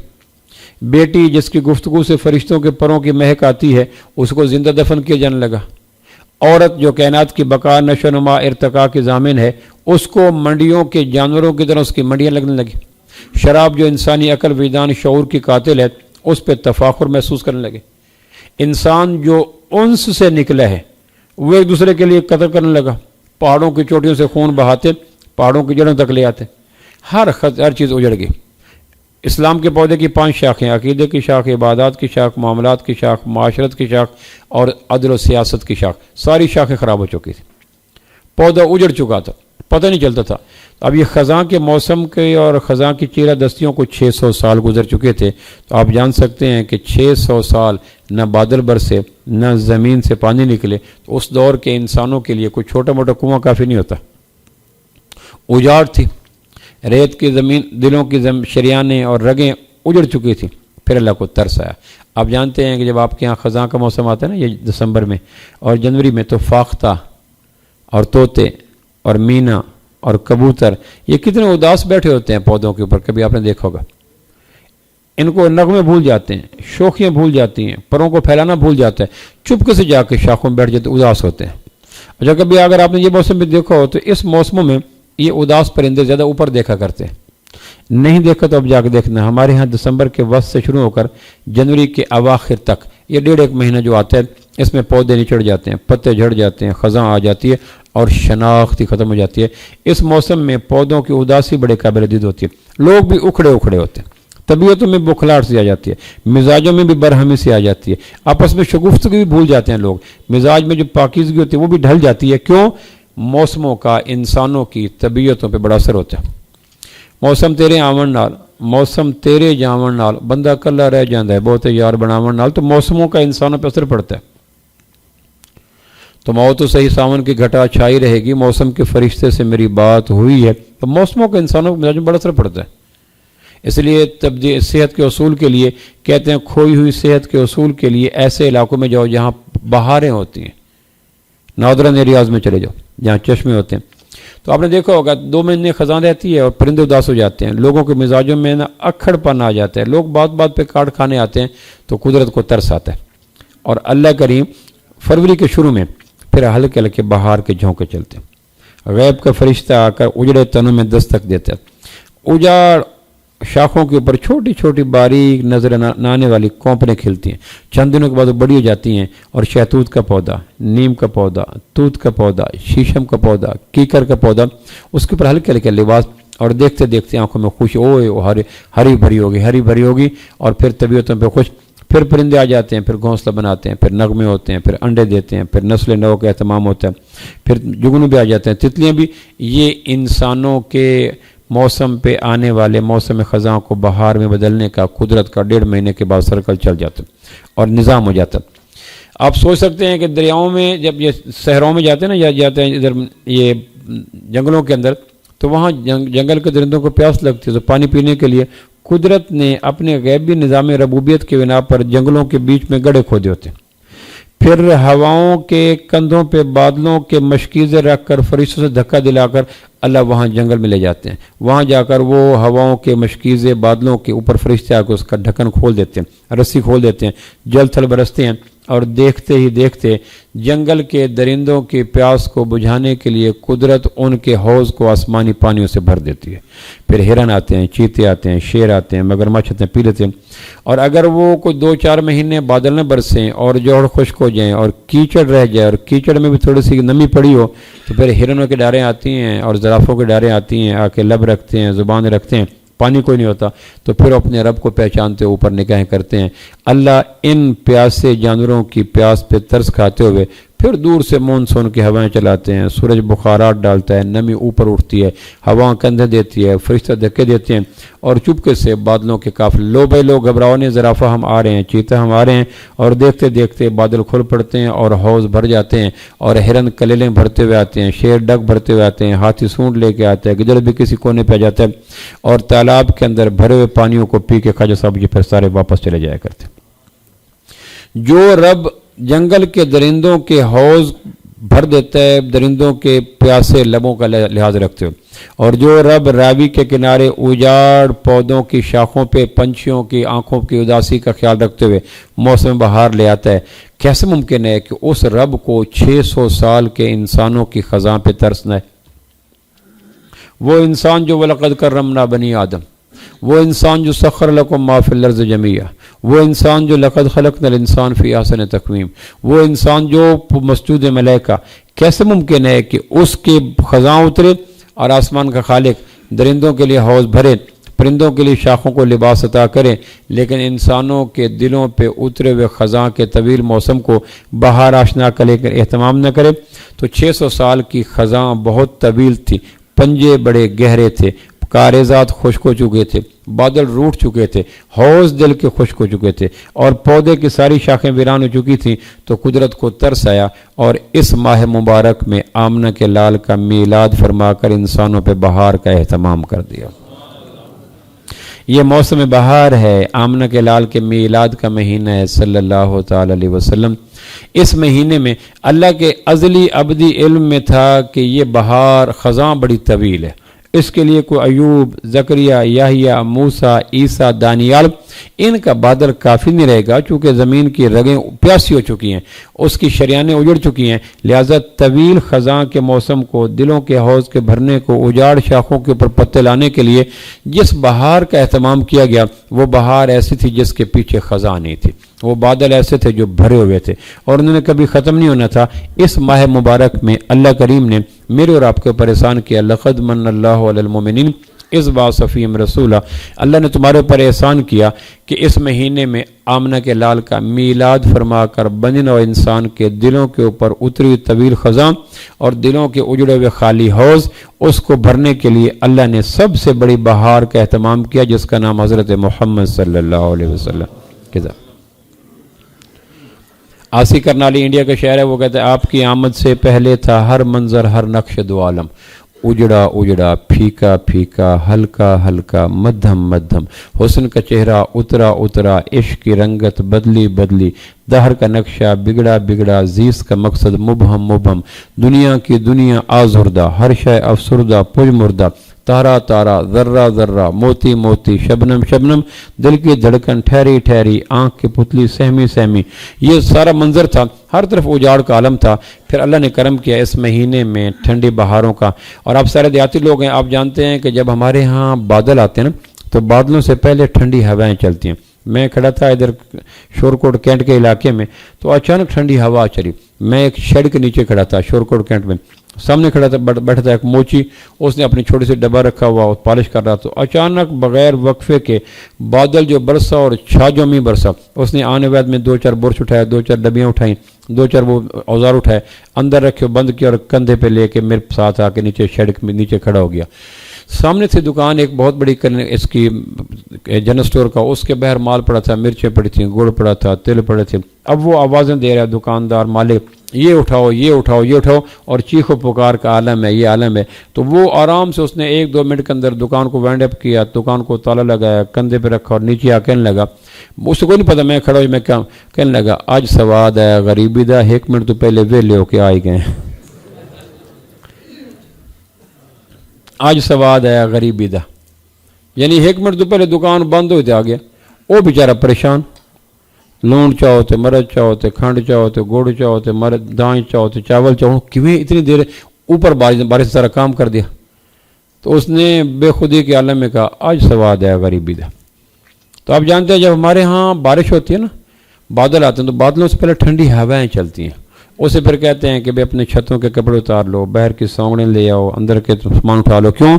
بیٹی جس کی گفتگو سے فرشتوں کے پروں کی مہک آتی ہے اس کو زندہ دفن کیا جانے لگا، عورت جو کائنات کی بقا، نشو و نما، ارتقاء کی ضامن ہے اس کو منڈیوں کے جانوروں کی طرح اس کی منڈیاں لگنے لگی، شراب جو انسانی عقل، وجدان، شعور کی قاتل ہے اس پہ تفاخر محسوس کرنے لگے، انسان جو انس سے نکلا ہے وہ ایک دوسرے کے لیے قتل کرنے لگا، پہاڑوں کی چوٹیوں سے خون بہاتے پہاڑوں کی جڑوں تک لے آتے، ہر چیز اجڑ گئی۔ اسلام کے پودے کی 5 شاخیں، عقیدے کی شاخ، عبادات کی شاخ، معاملات کی شاخ، معاشرت کی شاخ اور عدل و سیاست کی شاخ، ساری شاخیں خراب ہو چکی تھی، پودا اجڑ چکا تھا، پتہ نہیں چلتا تھا۔ اب یہ خزاں کے موسم کے اور خزاں کی چیرہ دستیوں کو 600 سال گزر چکے تھے، تو آپ جان سکتے ہیں کہ 600 سال نہ بادل برسے، نہ زمین سے پانی نکلے، تو اس دور کے انسانوں کے لیے کوئی چھوٹا موٹا کنواں کافی نہیں ہوتا، اجاڑ تھی، ریت کی زمین، دلوں کی شریانیں اور رگیں اجڑ چکی تھیں۔ پھر اللہ کو ترس آیا۔ آپ جانتے ہیں کہ جب آپ کے یہاں خزاں کا موسم آتا ہے نا، یہ دسمبر میں اور جنوری میں، تو فاختہ اور طوطے اور مینا اور کبوتر یہ کتنے اداس بیٹھے ہوتے ہیں پودوں کے اوپر، کبھی آپ نے دیکھا ہوگا۔ ان کو نغمے بھول جاتے ہیں، شوخیاں بھول جاتی ہیں، پروں کو پھیلانا بھول جاتا ہے، چپکے سے جا کے شاخوں میں بیٹھ جاتے، اداس ہوتے ہیں۔ اچھا، کبھی اگر آپ نے یہ موسم بھی دیکھا ہو تو اس موسموں میں یہ اداس پرندے زیادہ اوپر دیکھا کرتے ہیں، نہیں دیکھا تو اب جا کے دیکھنا۔ ہمارے ہاں دسمبر کے وسط سے شروع ہو کر جنوری کے اواخر تک یہ 1.5 مہینہ جو آتا ہے اس میں پودے نچڑ جاتے ہیں، پتے جھڑ جاتے ہیں، خزاں آ جاتی ہے اور شناخت ہی ختم ہو جاتی ہے۔ اس موسم میں پودوں کی اداسی بڑے قابل دید ہوتی ہے، لوگ بھی اکھڑے ہوتے ہیں، طبیعتوں میں بکھلاہٹ سی آ جاتی ہے، مزاجوں میں بھی برہمی سی آ جاتی ہے، آپس میں شگفتگی بھی بھول جاتے ہیں لوگ، مزاج میں جو پاکیزگی ہوتی ہے وہ بھی ڈھل جاتی ہے۔ کیوں؟ موسموں کا انسانوں کی طبیعتوں پہ بڑا اثر ہوتا ہے۔ موسم تیرے آون نال، موسم تیرے جاون نال، بندہ کلا رہ جاندہ ہے بہت یار بناون نال، تو موسموں کا انسانوں پہ اثر پڑتا ہے۔ تو موت تو صحیح ساون کی گھٹا چھائی رہے گی، موسم کے فرشتے سے میری بات ہوئی ہے، تو موسموں کا انسانوں کے مزاج میں بڑا اثر پڑتا ہے۔ اس لیے صحت کے اصول کے لیے کہتے ہیں کھوئی ہوئی صحت کے اصول کے لیے ایسے علاقوں میں جاؤ جہاں بہاریں ہوتی ہیں، ناردرن ایریاز میں چلے جاؤ جہاں چشمے ہوتے ہیں. تو آپ نے دیکھا ہوگا 2 مہینے خزاں رہتی ہے اور پرندے اداس ہو جاتے ہیں، لوگوں کے مزاجوں میں نا اکھڑ پن آ جاتا ہے، لوگ بات بات پہ کاٹ کھانے آتے ہیں، تو قدرت کو ترس آتا ہے. اور اللہ کریم فروری کے شروع میں پھر ہلکے ہلکے بہار کے جھونکے چلتے ہیں. غیب کا فرشتہ آ کر اجڑے تنوں میں دستک دیتا ہے. اجاڑ شاخوں کے اوپر چھوٹی چھوٹی باریک نظر نہ آنے والی کونپنیں کھلتی ہیں. چند دنوں کے بعد وہ بڑی ہو جاتی ہیں اور شہتوت کا پودا، نیم کا پودا، توت کا پودا، شیشم کا پودا، کیکر کا پودا، اس کے اوپر ہلکے ہلکے لباس، اور دیکھتے دیکھتے آنکھوں میں خوش، ہری بھری ہوگی اور پھر طبیعتوں پہ خوش. پھر پرندے آ جاتے ہیں، پھر گھونسلہ بناتے ہیں، پھر نغمے ہوتے ہیں، پھر انڈے دیتے ہیں، پھر نسل نو کا اہتمام ہوتا ہے، پھر جگنو بھی آ جاتے ہیں، تتلیاں بھی. یہ انسانوں کے موسم پہ آنے والے موسم خزاں کو بہار میں بدلنے کا قدرت کا 1.5 مہینے کے بعد سرکل چل جاتا اور نظام ہو جاتا. آپ سوچ سکتے ہیں کہ دریاؤں میں جب یہ صحراؤں میں جاتے ہیں نا، یا جاتے ہیں ادھر یہ جنگلوں کے اندر، تو وہاں جنگل کے درندوں کو پیاس لگتی ہے، تو پانی پینے کے لیے قدرت نے اپنے غیبی نظام ربوبیت کے بنا پر جنگلوں کے بیچ میں گڑھے کھودے ہوتے ہیں. پھر ہواؤں کے کندھوں پہ بادلوں کے مشکیزیں رکھ کر فرشتوں سے دھکا دلا کر اللہ وہاں جنگل میں لے جاتے ہیں. وہاں جا کر وہ ہواؤں کے مشکیزیں بادلوں کے اوپر فرشتے آ کے اس کا ڈھکن کھول دیتے ہیں، رسی کھول دیتے ہیں، جل تھل برستے ہیں، اور دیکھتے ہی دیکھتے جنگل کے درندوں کی پیاس کو بجھانے کے لیے قدرت ان کے حوض کو آسمانی پانیوں سے بھر دیتی ہے. پھر ہرن آتے ہیں، چیتے آتے ہیں، شیر آتے ہیں، مگرمچھ آتے ہیں، پی لیتے ہیں. اور اگر وہ کوئی 2-4 مہینے بادل نہ برسیں اور جوہر خشک ہو جائیں اور کیچڑ رہ جائے اور کیچڑ میں بھی تھوڑی سی نمی پڑی ہو، تو پھر ہرنوں کی ڈاریں آتی ہیں اور زرافوں کی ڈاریں آتی ہیں، آ کے لب رکھتے ہیں، زبان رکھتے ہیں، پانی کوئی نہیں ہوتا، تو پھر اپنے رب کو پہچانتے اوپر نگاہیں کرتے ہیں. اللہ ان پیاسے جانوروں کی پیاس پہ ترس کھاتے ہوئے پھر دور سے مونسون کی ہوائیں چلاتے ہیں، سورج بخارات ڈالتا ہے، نمی اوپر اٹھتی ہے، ہوا کندھے دیتی ہے، فرشتہ دھکے دیتے ہیں، اور چپکے سے بادلوں کے قافلے، لو بھائی لو گھبراؤ نہیں، زرافہ ہم آ رہے ہیں، چیتا ہم آ رہے ہیں، اور دیکھتے دیکھتے بادل کھل پڑتے ہیں اور حوض بھر جاتے ہیں، اور ہرن کلیلیں بھرتے ہوئے آتے ہیں، شیر ڈگ بھرتے ہوئے آتے ہیں، ہاتھی سونڈ لے کے آتے ہیں، گدڑ بھی کسی کونے پہ آ جاتا ہے، اور تالاب کے اندر بھرے ہوئے پانیوں کو پی کے خواجہ صاحب جی پھر سارے واپس چلے جایا کرتے ہیں. جو رب جنگل کے درندوں کے حوض بھر دیتا ہے، درندوں کے پیاسے لبوں کا لحاظ رکھتے ہو، اور جو رب راوی کے کنارے اجاڑ پودوں کی شاخوں پہ پنچھیوں کی آنکھوں کی اداسی کا خیال رکھتے ہوئے موسم بہار لے آتا ہے، کیسے ممکن ہے کہ اس رب کو 600 سال کے انسانوں کی خزاں پہ ترس نہ ہے؟ وہ انسان جو وَلَقَدْ كَرَّمْنَا بَنِي آدم، وہ انسان جو سخر لکم ما فی الارض جمیعا، وہ انسان جو لقد خلقنا الانسان فی احسن تقویم، وہ انسان جو مسجود ملائکہ، کیسے ممکن ہے کہ اس کے خزاں اترے اور آسمان کا خالق درندوں کے لیے حوض بھرے، پرندوں کے لیے شاخوں کو لباس عطا کرے، لیکن انسانوں کے دلوں پہ اترے ہوئے خزاں کے طویل موسم کو بہار آشنا کر لے کر اہتمام نہ کرے؟ تو 600 سال کی خزاں بہت طویل تھی، پنجے بڑے گہرے تھے، کارزات خشک ہو چکے تھے، بادل روٹ چکے تھے، حوض دل کے خشک ہو چکے تھے، اور پودے کی ساری شاخیں ویران ہو چکی تھیں. تو قدرت کو ترس آیا اور اس ماہ مبارک میں آمنہ کے لال کا میلاد فرما کر انسانوں پہ بہار کا اہتمام کر دیا. یہ موسم بہار ہے، آمنہ کے لال کے میلاد کا مہینہ ہے صلی اللہ تعالی علیہ وسلم. اس مہینے میں اللہ کے ازلی ابدی علم میں تھا کہ یہ بہار خزاں بڑی طویل ہے، اس کے لیے کوئی ایوب، زکریا، یحییٰ، موسیٰ، عیسیٰ، دانیال، ان کا بادل کافی نہیں رہے گا، چونکہ زمین کی رگیں پیاسی ہو چکی ہیں، اس کی شریانیں اجڑ چکی ہیں. لہذا طویل خزاں کے موسم کو، دلوں کے حوض کے بھرنے کو، اجاڑ شاخوں کے اوپر پتے لانے کے لیے جس بہار کا اہتمام کیا گیا، وہ بہار ایسی تھی جس کے پیچھے خزاں نہیں تھی، وہ بادل ایسے تھے جو بھرے ہوئے تھے اور انہوں نے کبھی ختم نہیں ہونا تھا. اس ماہ مبارک میں اللہ کریم نے میرے اور آپ کو پریشان کیا. لقد من اللہ علی المؤمنین اذ بعث فیہم رسولا، اللہ نے تمہارے اوپر احسان کیا کہ اس مہینے میں آمنہ کے لال کا میلاد فرما کر بنی نوع انسان کے دلوں کے اوپر اتری طویل خزاں اور دلوں کے اجڑے ہوئے خالی حوض، اس کو بھرنے کے لیے اللہ نے سب سے بڑی بہار کا اہتمام کیا، جس کا نام حضرت محمد صلی اللہ علیہ وسلم. آسی کرنالی انڈیا کا شہر ہے، وہ کہتے ہیں آپ کی آمد سے پہلے تھا ہر منظر ہر نقش دو عالم. اجڑا اجڑا، پھیکا پھیکا، ہلکا ہلکا، مدھم مدھم، حسن کا چہرہ اترا اترا، عشق کی رنگت بدلی بدلی، دہر کا نقشہ بگڑا بگڑا، زیست کا مقصد مبہم مبہم، دنیا کی دنیا آزردہ، ہر شے افسردہ پج مردہ، تارا تارا، ذرہ ذرہ، موتی موتی، شبنم شبنم، دل کی دھڑکن ٹھہری ٹھہری، آنکھ کی پتلی سہمی سہمی۔ یہ سارا منظر تھا، ہر طرف اجاڑ کا عالم تھا۔ پھر اللہ نے کرم کیا اس مہینے میں ٹھنڈی بہاروں کا۔ اور آپ سارے دیہاتی لوگ ہیں، آپ جانتے ہیں کہ جب ہمارے ہاں بادل آتے ہیں نا تو بادلوں سے پہلے ٹھنڈی ہوائیں چلتی ہیں۔ میں کھڑا تھا ادھر شورکوٹ کینٹ کے علاقے میں، تو اچانک ٹھنڈی ہوا چلی۔ میں ایک شیڈ کے نیچے کھڑا تھا شورکوٹ کینٹ میں، سامنے کھڑا تھا، بیٹھا تھا ایک موچی، اس نے اپنی چھوٹی سی ڈبہ رکھا ہوا پالش کر رہا، تو اچانک بغیر وقفے کے بادل جو برسا اور چھاجوں میں برسا۔ اس نے آنے بعد میں 2-4 برش اٹھایا، 2-4 ڈبیاں اٹھائیں، 2-4 وہ اوزار اٹھائے، اندر رکھے، بند کیا اور کندھے پہ لے کے میرے ساتھ آ کے نیچے شیڈ کے نیچے کھڑا ہو گیا۔ سامنے تھی دکان ایک بہت بڑی اس کی جنرل اسٹور کا، اس کے باہر مال پڑا تھا، مرچیں پڑی تھیں، گڑ پڑا تھا، تل پڑے تھے۔ اب وہ آوازیں دے رہا ہے دکاندار مالک، یہ اٹھاؤ یہ اٹھاؤ یہ اٹھاؤ، اور چیخ و پکار کا عالم ہے، یہ عالم ہے۔ تو وہ آرام سے اس نے 1-2 منٹ کے اندر دکان کو وینڈ اپ کیا، دکان کو تالا لگایا، کندھے پہ رکھا اور نیچے آ کہنے لگا، اس کو کوئی نہیں پتا میں کھڑا ہوں، میں کیا کہنے لگا، آج سواد ہے غریبی دا، 1 منٹ تو پہلے ویلے ہو کے آئی گئے، آج سواد آیا غریبی دا، یعنی 1 منٹ تو پہلے دکان بند ہوتے آ گیا۔ وہ بیچارہ پریشان، لون چاہو تے مرچ چاہو تے کھنڈ چاہو تے گڑ چاہو تے دائیں چاہو تے چاول چاہو، کیویں اتنی دیر اوپر بارش سارا کام کر دیا۔ تو اس نے بے خودی کے عالم میں کہا، آج سواد آیا غریبی دا۔ تو آپ جانتے ہیں جب ہمارے ہاں بارش ہوتی ہے نا، بادل آتے ہیں تو بادلوں سے پہلے ٹھنڈی ہوائیں چلتی ہیں، اسے پھر کہتے ہیں کہ بھائی اپنے چھتوں کے کپڑے اتار لو، باہر کی سونگڑیں لے آؤ، اندر کے سامان اٹھا لو۔ کیوں؟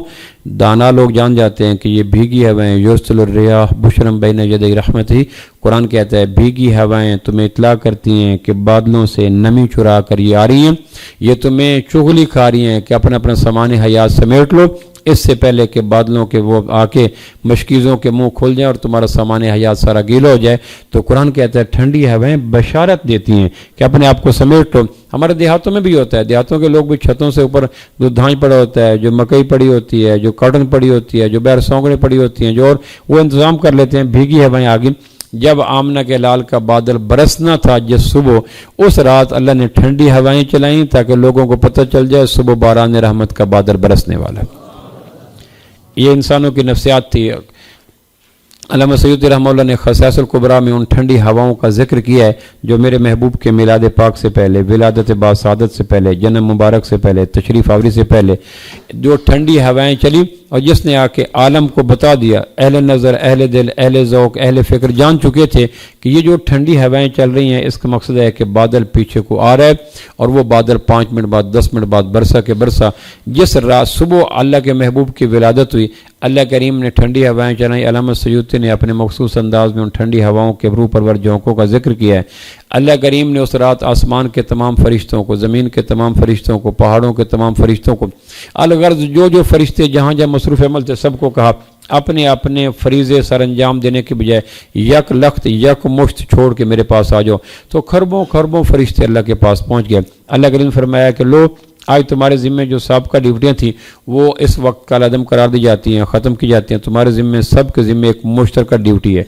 دانا لوگ جان جاتے ہیں کہ یہ بھیگی ہوائیں، یرسل الریاح بشرا بین یدی رحمتہ، قرآن کہتا ہے بھیگی ہوائیں تمہیں اطلاع کرتی ہیں کہ بادلوں سے نمی چرا کر یہ آ رہی ہیں، یہ تمہیں چغلی کھا رہی ہیں کہ اپنا اپنا سامان حیات سمیٹ لو، اس سے پہلے کہ بادلوں کے وہ آ کے مشکیزوں کے منہ کھل جائیں اور تمہارا سامان حیات سارا گیلا ہو جائے۔ تو قرآن کہتا ہے ٹھنڈی ہوائیں بشارت دیتی ہیں کہ اپنے آپ کو سمیٹ لو۔ ہمارے دیہاتوں میں بھی ہوتا ہے، دیہاتوں کے لوگ بھی چھتوں سے اوپر جو دھان پڑا ہوتا ہے، جو مکئی پڑی ہوتی ہے، جو کاٹن پڑی ہوتی ہے، جو باہر سونگڑیں پڑی ہوتی ہیں، جو اور وہ انتظام کر لیتے ہیں، بھیگی ہوائیں آ گئی۔ جب آمنہ کے لال کا بادل برسنا تھا جس صبح، اس رات اللہ نے ٹھنڈی ہوائیں چلائیں تاکہ لوگوں کو پتہ چل جائے صبح باران رحمت کا بادل برسنے والا ہے۔ یہ انسانوں کی نفسیات تھی۔ علامہ سیوطی رحمہ اللہ نے خصائص الکبریٰ میں ان ٹھنڈی ہواؤں کا ذکر کیا ہے جو میرے محبوب کے میلاد پاک سے پہلے، ولادت با سعادت سے پہلے، جنم مبارک سے پہلے، تشریف آوری سے پہلے جو ٹھنڈی ہوائیں چلی اور جس نے آ کے عالم کو بتا دیا، اہل نظر، اہل دل، اہل ذوق، اہل فکر جان چکے تھے کہ یہ جو ٹھنڈی ہوائیں چل رہی ہیں اس کا مقصد ہے کہ بادل پیچھے کو آ رہا ہے، اور وہ بادل 5 منٹ بعد 10 منٹ بعد برسا کے برسا۔ جس رات صبح اللہ کے محبوب کی ولادت ہوئی، اللہ کریم نے ٹھنڈی ہوائیں چلائیں۔ علامہ سیوطی نے اپنے مخصوص انداز میں ان ٹھنڈی ہواؤں کے روح پرور جھونکوں کا ذکر کیا ہے۔ اللہ کریم نے اس رات آسمان کے تمام فرشتوں کو، زمین کے تمام فرشتوں کو، پہاڑوں کے تمام فرشتوں کو، الغرض جو فرشتے جہاں جہاں مصروف عمل تھے سب کو کہا اپنے اپنے فریضے سر انجام دینے کے بجائے یک لخت یک مشت چھوڑ کے میرے پاس آ جاؤ۔ تو خربوں خربوں فرشتے اللہ کے پاس پہنچ گئے۔ اللہ کریم نے فرمایا کہ لو آج تمہارے ذمے جو سابقہ ڈیوٹیاں تھیں وہ اس وقت کالعدم قرار دی جاتی ہیں، ختم کی جاتی ہیں، تمہارے ذمے سب کے ذمے ایک مشترکہ ڈیوٹی ہے۔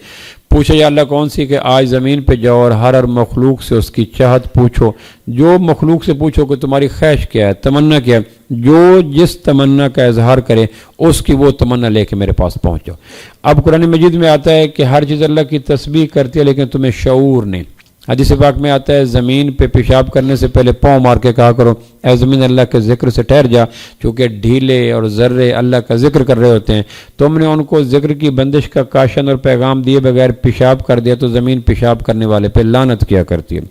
پوچھا یا اللہ کون سی؟ کہ آج زمین پہ جاؤ اور ہر مخلوق سے اس کی چاہت پوچھو، جو مخلوق سے پوچھو کہ تمہاری خواہش کیا ہے، تمنا کیا ہے، جو جس تمنا کا اظہار کرے اس کی وہ تمنا لے کے میرے پاس پہنچ جاؤ۔ اب قرآن مجید میں آتا ہے کہ ہر چیز اللہ کی تسبیح کرتی ہے لیکن تمہیں شعور نہیں۔ حدیث پاک میں آتا ہے زمین پہ پیشاب کرنے سے پہلے پاؤں مار کے کہا کرو اے زمین اللہ کے ذکر سے ٹھہر جا، چونکہ ڈھیلے اور ذرے اللہ کا ذکر کر رہے ہوتے ہیں۔ تم نے ان کو ذکر کی بندش کا کاشن اور پیغام دیے بغیر پیشاب کر دیا تو زمین پیشاب کرنے والے پہ لعنت کیا کرتی ہے۔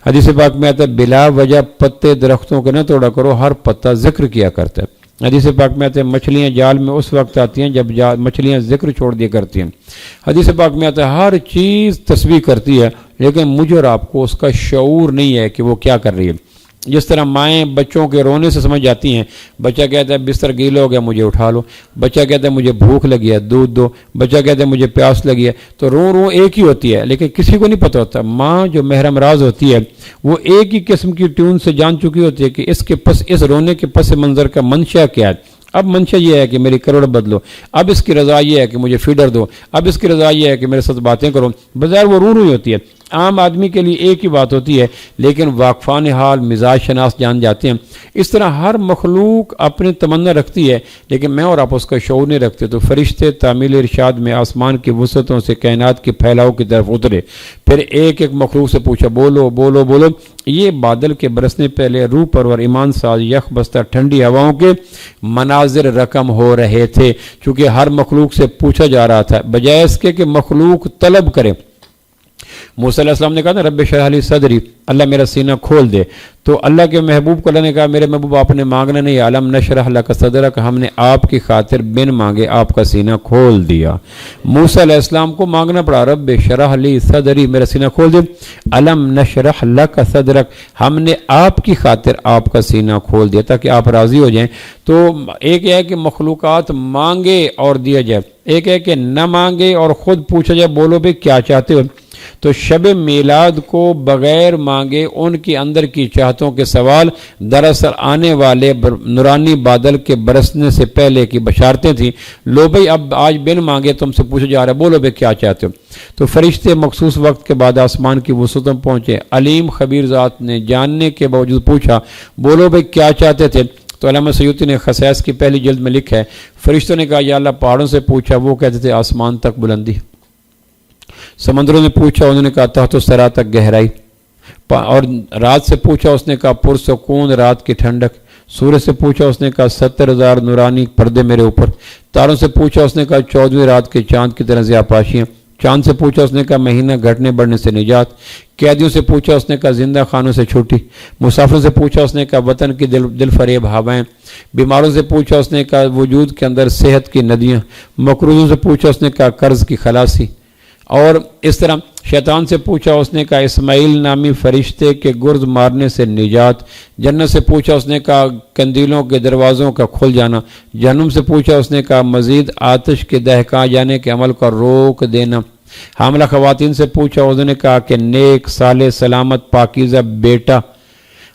حدیث پاک میں آتا ہے بلا وجہ پتے درختوں کے نہ توڑا کرو، ہر پتا ذکر کیا کرتا ہے۔ حدیث پاک میں آتے ہیں مچھلیاں جال میں اس وقت آتی ہیں جب مچھلیاں ذکر چھوڑ دیا کرتی ہیں۔ حدیث پاک میں آتا ہے ہر چیز تسبیح کرتی ہے لیکن مجھے اور آپ کو اس کا شعور نہیں ہے کہ وہ کیا کر رہی ہے۔ جس طرح مائیں بچوں کے رونے سے سمجھ جاتی ہیں، بچہ کہتا ہے بستر گیلا ہو گیا مجھے اٹھا لو، بچہ کہتا ہے مجھے بھوک لگی ہے دودھ دو، بچہ کہتا ہے مجھے پیاس لگی ہے، تو رو ایک ہی ہوتی ہے، لیکن کسی کو نہیں پتہ ہوتا۔ ماں جو محرم راز ہوتی ہے وہ ایک ہی قسم کی ٹیون سے جان چکی ہوتی ہے کہ اس رونے کے پس منظر کا منشا کیا ہے۔ اب منشا یہ ہے کہ میری کروڑ بدلو، اب اس کی رضا یہ ہے کہ مجھے فیڈر دو، اب اس کی رضا یہ ہے کہ میرے ساتھ باتیں کرو، بظاہر وہ رو رہی ہوتی ہے۔ عام آدمی کے لیے ایک ہی بات ہوتی ہے، لیکن واقفان حال مزاج شناس جان جاتے ہیں۔ اس طرح ہر مخلوق اپنی تمنا رکھتی ہے، لیکن میں اور آپ اس کا شعور نہیں رکھتے۔ تو فرشتے تعمیل ارشاد میں آسمان کی وسعتوں سے کائنات کے پھیلاؤ کی طرف اترے، پھر ایک ایک مخلوق سے پوچھا بولو بولو بولو۔ یہ بادل کے برسنے پہلے روح پرور ایمان ساز یخ بستہ ٹھنڈی ہواؤں کے مناظر رقم ہو رہے تھے، چونکہ ہر مخلوق سے پوچھا جا رہا تھا، بجائے اس کے کہ مخلوق طلب کرے۔ موسیٰ علیہ السلام نے کہا نا رب اشرح لی صدری، اللہ میرا سینہ کھول دے، تو اللہ کے محبوب کو اللہ نے کہا میرے محبوب آپ نے مانگنا نہیں، علم نشرح لک صدرک، ہم نے آپ کی خاطر بن مانگے آپ کا سینہ کھول دیا۔ موسیٰ علیہ السلام کو مانگنا پڑا رب اشرح لی صدری، میرا سینہ کھول دے، علم نشرح لک صدرک، ہم نے آپ کی خاطر آپ کا سینہ کھول دیا تاکہ آپ راضی ہو جائیں۔ تو ایک ہے کہ مخلوقات مانگے اور دیا جائے، ایک ہے کہ نہ مانگے اور خود پوچھا جائے بولو بھئی کیا چاہتے ہو۔ تو شب میلاد کو بغیر مانگے ان کی اندر کی چاہتوں کے سوال دراصل آنے والے نورانی بادل کے برسنے سے پہلے کی بشارتیں تھیں۔ لو بھئی اب آج بن مانگے تم سے پوچھا جا رہا ہے بولو بھئی کیا چاہتے ہو۔ تو فرشتے مخصوص وقت کے بعد آسمان کی وسعتوں پہنچے، علیم خبیر ذات نے جاننے کے باوجود پوچھا بولو بھئی کیا چاہتے تھے۔ تو علامہ سیوطی نے خصائص کی پہلی جلد میں لکھا ہے، فرشتوں نے کہا یا اللہ پہاڑوں سے پوچھا، وہ کہتے تھے آسمان تک بلندی، سمندروں نے پوچھا انہوں نے کہا تحت الثری تک گہرائی، اور رات سے پوچھا اس نے کہا پرسکون رات کی ٹھنڈک، سورج سے پوچھا اس نے کہا 70,000 نورانی پردے میرے اوپر، تاروں سے پوچھا اس نے کہا 14ویں رات کے چاند کی طرح ضیاپاشیاں، چاند سے پوچھا اس نے کہا مہینہ گھٹنے بڑھنے سے نجات، قیدیوں سے پوچھا اس نے کہا زندہ خانوں سے چھٹی، مسافروں سے پوچھا اس نے کہا وطن کی دل فریب ہوائیں، بیماروں سے پوچھا اس نے کہا وجود کے اندر صحت کی ندیاں، مقروضوں سے پوچھا اس نے کہا قرض کی خلاصی، اور اس طرح شیطان سے پوچھا اس نے کہا اسماعیل نامی فرشتے کے گرد مارنے سے نجات، جنت سے پوچھا اس نے کہا قندیلوں کے دروازوں کا کھل جانا، جہنم سے پوچھا اس نے کہا مزید آتش کے دہکا جانے کے عمل کا روک دینا، حاملہ خواتین سے پوچھا اس نے کہا کہ نیک صالح سلامت پاکیزہ بیٹا،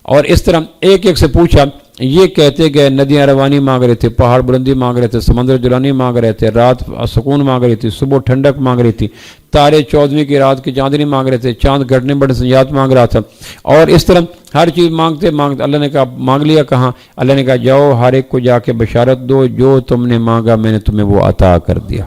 اور اس طرح ایک ایک سے پوچھا۔ یہ کہتے گئے ندیاں روانی مانگ رہے تھے، پہاڑ بلندی مانگ رہے تھے، سمندر جلانی مانگ رہے تھے، رات سکون مانگ رہی تھی، صبح ٹھنڈک مانگ رہی تھی، تارے 14ویں کی رات کی چاندنی مانگ رہے تھے، چاند گھٹنے بڑے سنجات مانگ رہا تھا، اور اس طرح ہر چیز مانگتے مانگتے اللہ نے کہا مانگ لیا کہاں؟ اللہ نے کہا جاؤ ہر ایک کو جا کے بشارت دو جو تم نے مانگا میں نے تمہیں وہ عطا کر دیا۔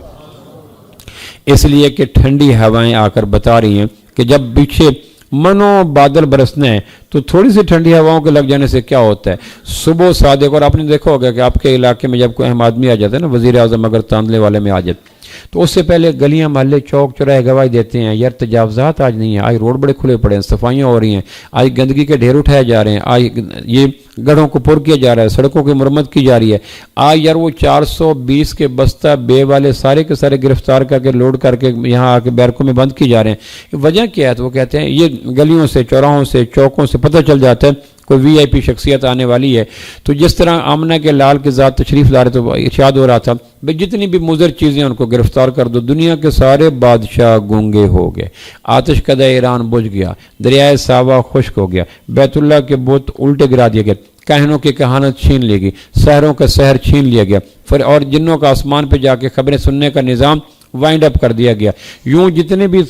اس لیے کہ ٹھنڈی ہوائیں آ کر بتا رہی ہیں کہ جب پیچھے منو بادل برسنے ہیں تو تھوڑی سی ٹھنڈی ہواؤں کے لگ جانے سے کیا ہوتا ہے؟ صبح صادق، اور آپ نے دیکھا ہوگا کہ آپ کے علاقے میں جب کوئی اہم آدمی آ جاتا ہے نا، وزیر اعظم اگر تاندلے والے میں آ جائے تو اس سے پہلے گلیاں محلے چوک چوراہے گواہی دیتے ہیں یار تجاوزات آج نہیں ہیں، آج روڈ بڑے کھلے پڑے ہیں، صفائیاں ہو رہی ہیں، آج گندگی کے ڈھیر اٹھائے جا رہے ہیں، آج یہ گڑھوں کو پر کیا جا رہا ہے، سڑکوں کی مرمت کی جا رہی ہے، آج یار وہ 420 کے بستہ بے والے سارے کے سارے گرفتار کر کے لوڈ کر کے یہاں آ کے بیرکوں میں بند کی جا رہے ہیں۔ وجہ کیا ہے؟ تو وہ کہتے ہیں یہ گلیوں سے چوراہوں سے چوکوں سے پتہ چل جاتا ہے کوئی وی آئی پی شخصیت آنے والی ہے۔ تو جس طرح آمنہ کے لال کے ذات تشریف لا رہے تو ارشاد ہو رہا تھا بھئی جتنی بھی مضر چیزیں ان کو گرفتار کر دو، دنیا کے سارے بادشاہ گونگے ہو گئے، آتش کدہ ایران بجھ گیا، دریائے ساوا خشک ہو گیا، بیت اللہ کے بت الٹے گرا دیے گئے، کہنوں کی کہانت چھین لی گئی، سحروں کا سحر چھین لیا گیا، اور جنوں کا آسمان پہ جا کے خبریں سننے کا نظام وائنڈ اپ کر دیا گیا، یوں جتنے بھی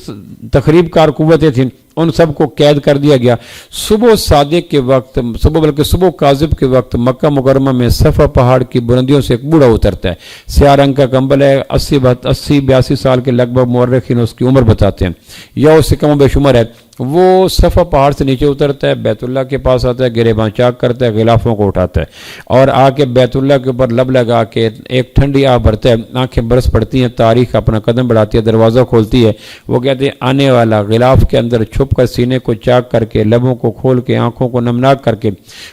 تخریب کار قوتیں تھیں ان سب کو قید کر دیا گیا۔ صبح صادق کے وقت، صبح کاذب کے وقت مکہ مکرمہ میں صفا پہاڑ کی بلندیوں سے ایک بوڑھا اترتا ہے، سیاہ رنگ کا کمبل ہے، 80-82 سال کے لگ بھگ مورخین اس کی عمر بتاتے ہیں یا اس سے کم و بے شمار ہے۔ وہ صفا پہاڑ سے نیچے اترتا ہے، بیت اللہ کے پاس آتا ہے، گریباں چاک کرتا ہے، غلافوں کو اٹھاتا ہے اور آ کے بیت اللہ کے اوپر لب لگا کے ایک ٹھنڈی آہ بھرتا ہے، آنکھیں برس پڑتی ہیں، تاریخ اپنا قدم بڑھاتی ہے، دروازہ کھولتی ہے، وہ کہتے ہیں آنے والا غلاف کے اندر چھپ کر سینے کو چاک کر کے، لبوں کو کھول کے، آنکھوں کو نمناک کر کے،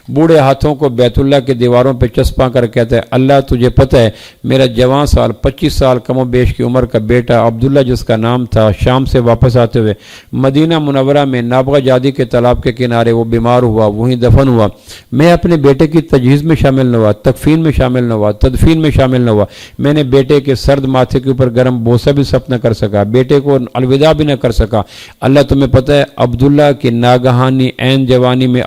بوڑھے ہاتھوں کو بیت اللہ کے دیواروں پہ چسپاں کر کہتا ہے اللہ تجھے پتہ ہے میرا جوان سال 25 سال کم و بیش کی عمر کا بیٹا عبداللہ جس کا نام تھا، شام سے واپس آتے ہوئے مدینہ منورہ منورہ میں نابغہ جادی کے تالاب کے کنارے وہ بیمار ہوا، وہیں دفن ہوا، میں اپنے بیٹے کی تجہیز میں شامل نہ ہوا، تکفین میں شامل نہ ہوا، تدفین میں شامل نہ ہوا، میں نے بیٹے کے سرد ماتھے کے اوپر گرم بوسہ بھی سب نہ کر سکا، بیٹے کو الوداع بھی نہ کر سکا۔ اللہ تمہیں پتہ ہے عبداللہ کی ناگہانی عین جوانی میں